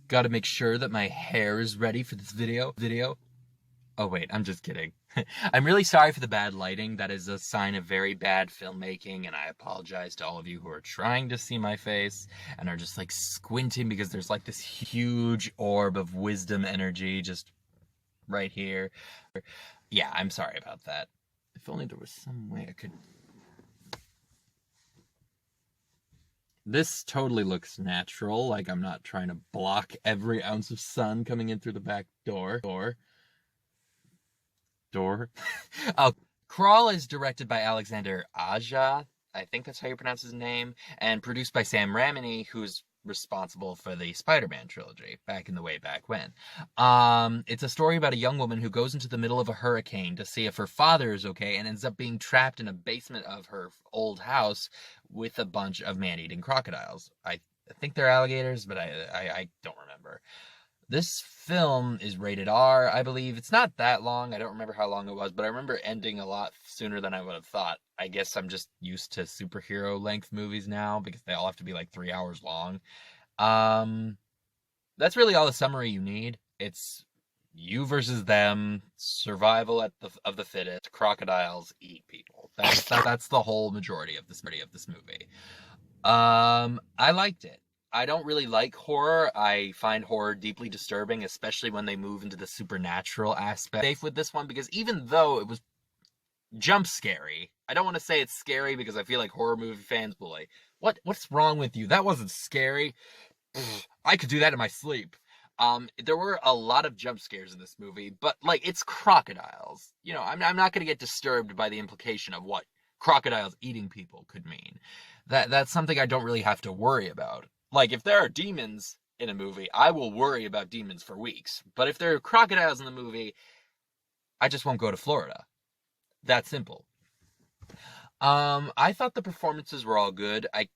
Gotta make sure that my hair is ready for this video. Oh wait, I'm just kidding. I'm really sorry for the bad lighting. That is a sign of very bad filmmaking, and I apologize to all of you who are trying to see my face and are just like squinting because there's like this huge orb of wisdom energy just right here. Yeah, I'm sorry about that. If only there was some way I could... This totally looks natural, like I'm not trying to block every ounce of sun coming in through the back door. Oh, Crawl is directed by Alexander Aja, I think that's how you pronounce his name, and produced by Sam Raimi, who's responsible for the Spider-Man trilogy back in the way back when. It's a story about a young woman who goes into the middle of a hurricane to see if her father is okay and ends up being trapped in a basement of her old house with a bunch of man-eating crocodiles. I think they're alligators, but I don't remember. This film is rated R, I believe. It's not that long. I don't remember how long it was, but I remember ending a lot sooner than I would have thought. I guess I'm just used to superhero length movies now because they all have to be like 3 hours long. That's really all the summary you need. It's you versus them, survival of the fittest, crocodiles eat people. That's the whole majority of this movie. I liked it. I don't really like horror. I find horror deeply disturbing, especially when they move into the supernatural aspect. Safe with this one because even though it was jump scary, I don't want to say it's scary because I feel like horror movie fans will like, what's wrong with you? That wasn't scary. I could do that in my sleep. There were a lot of jump scares in this movie, but like it's crocodiles. You know, I'm not going to get disturbed by the implication of what crocodiles eating people could mean. That's something I don't really have to worry about. Like, if there are demons in a movie, I will worry about demons for weeks. But if there are crocodiles in the movie, I just won't go to Florida. That simple. I thought the performances were all good. I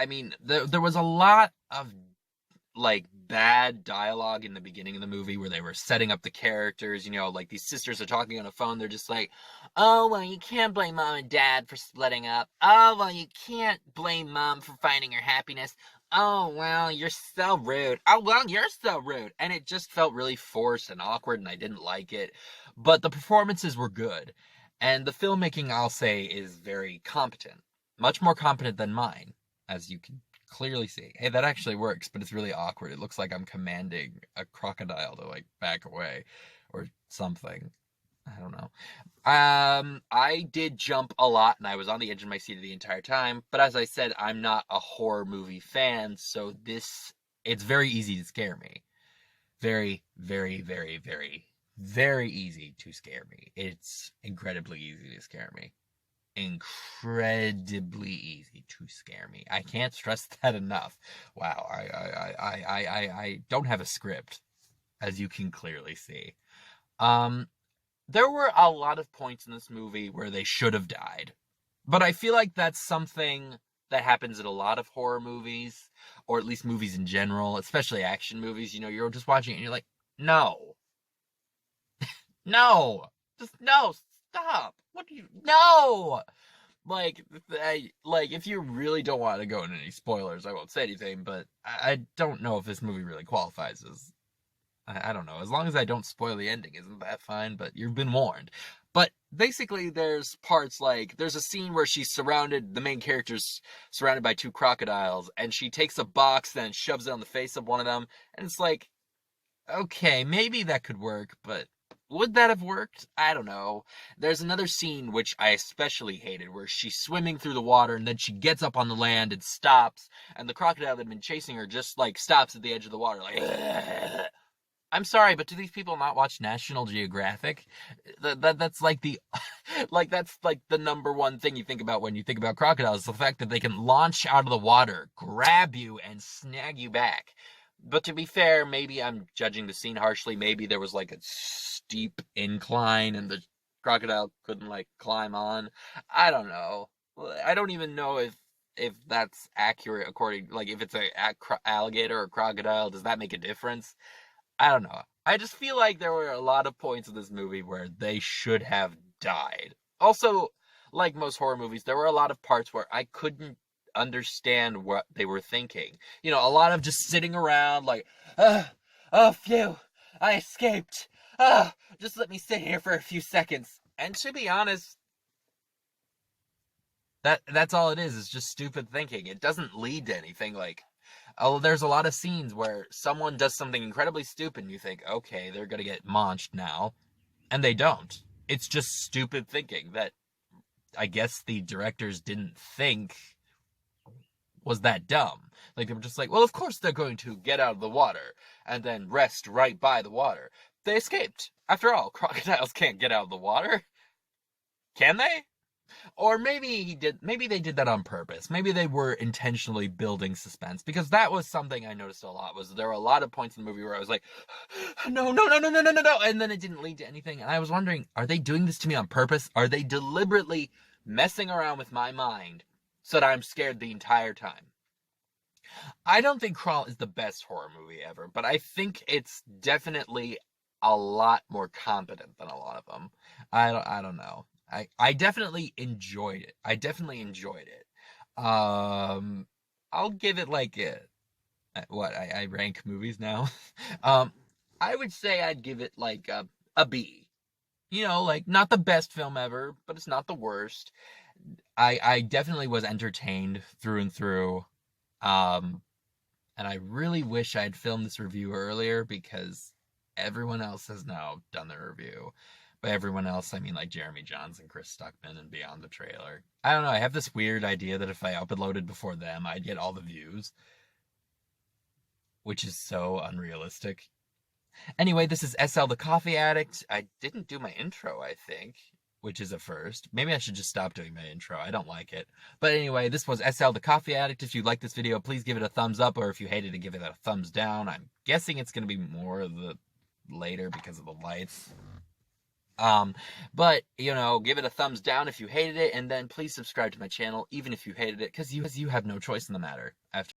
mean, there was a lot of like bad dialogue in the beginning of the movie where they were setting up the characters, you know, like these sisters are talking on a phone, they're just like, oh, well, you can't blame mom and dad for splitting up. Oh, well, you can't blame mom for finding her happiness. Oh, well, you're so rude. Oh, well, you're so rude. And it just felt really forced and awkward, and I didn't like it. But the performances were good. And the filmmaking, I'll say, is very competent. Much more competent than mine, as you can clearly see. Hey, that actually works, but it's really awkward. It looks like I'm commanding a crocodile to, like, back away or something. I don't know. I did jump a lot, and I was on the edge of my seat the entire time, but as I said, I'm not a horror movie fan, so it's very easy to scare me. Very, very, very, very, very easy to scare me. It's incredibly easy to scare me. Incredibly easy to scare me. I can't stress that enough. Wow, I don't have a script, as you can clearly see. There were a lot of points in this movie where they should have died. But I feel like that's something that happens in a lot of horror movies, or at least movies in general, especially action movies. You know, you're just watching it and you're like, no. No. Just, no. Stop. What do you... No! Like, if you really don't want to go into any spoilers, I won't say anything, but I don't know if this movie really qualifies as... I don't know. As long as I don't spoil the ending, isn't that fine? But you've been warned. But basically, there's parts like, there's a scene where the main character's surrounded by two crocodiles, and she takes a box and shoves it on the face of one of them, and it's like, okay, maybe that could work, but would that have worked? I don't know. There's another scene which I especially hated, where she's swimming through the water, and then she gets up on the land and stops, and the crocodile that had been chasing her just, like, stops at the edge of the water, like, ugh. I'm sorry, but do these people not watch National Geographic? That's like that's like the number one thing you think about when you think about crocodiles, the fact that they can launch out of the water, grab you, and snag you back. But to be fair, maybe I'm judging the scene harshly. Maybe there was like a steep incline and the crocodile couldn't like climb on. I don't know. I don't even know if that's accurate according, like if it's a alligator or crocodile, does that make a difference? I don't know. I just feel like there were a lot of points in this movie where they should have died. Also, like most horror movies, there were a lot of parts where I couldn't understand what they were thinking. You know, a lot of just sitting around like, oh, phew, I escaped. Just let me sit here for a few seconds. And to be honest, that's all it is just stupid thinking. It doesn't lead to anything. Like, oh, there's a lot of scenes where someone does something incredibly stupid and you think, okay, they're gonna get launched now, and they don't. It's just stupid thinking that I guess the directors didn't think was that dumb. Like, they were just like, well, of course they're going to get out of the water and then rest right by the water. They escaped. After all, crocodiles can't get out of the water. Can they? Or maybe they did that on purpose. Maybe they were intentionally building suspense, because that was something I noticed a lot. Was there were a lot of points in the movie where I was like, no, no, no, no, no, no, no, no, and then it didn't lead to anything. And I was wondering, are they doing this to me on purpose? Are they deliberately messing around with my mind so that I'm scared the entire time? I don't think Crawl is the best horror movie ever, but I think it's definitely a lot more competent than a lot of them. I don't know. I definitely enjoyed it. I definitely enjoyed it. I'll give it like what I rank movies now. um, I would say I'd give it like a B. You know, like not the best film ever, but it's not the worst. I definitely was entertained through and through. Um, and I really wish I'd filmed this review earlier, because everyone else has now done their review. By everyone else, I mean like Jeremy Johns and Chris Stuckman and Beyond the Trailer. I don't know, I have this weird idea that if I uploaded before them, I'd get all the views, which is so unrealistic. Anyway, this is SL the Coffee Addict. I didn't do my intro, I think, which is a first. Maybe I should just stop doing my intro. I don't like it. But anyway, this was SL the Coffee Addict. If you like this video, please give it a thumbs up, or if you hated it, give it a thumbs down. I'm guessing it's going to be more of the later because of the lights. But, you know, give it a thumbs down if you hated it, and then please subscribe to my channel, even if you hated it, because you have no choice in the matter. After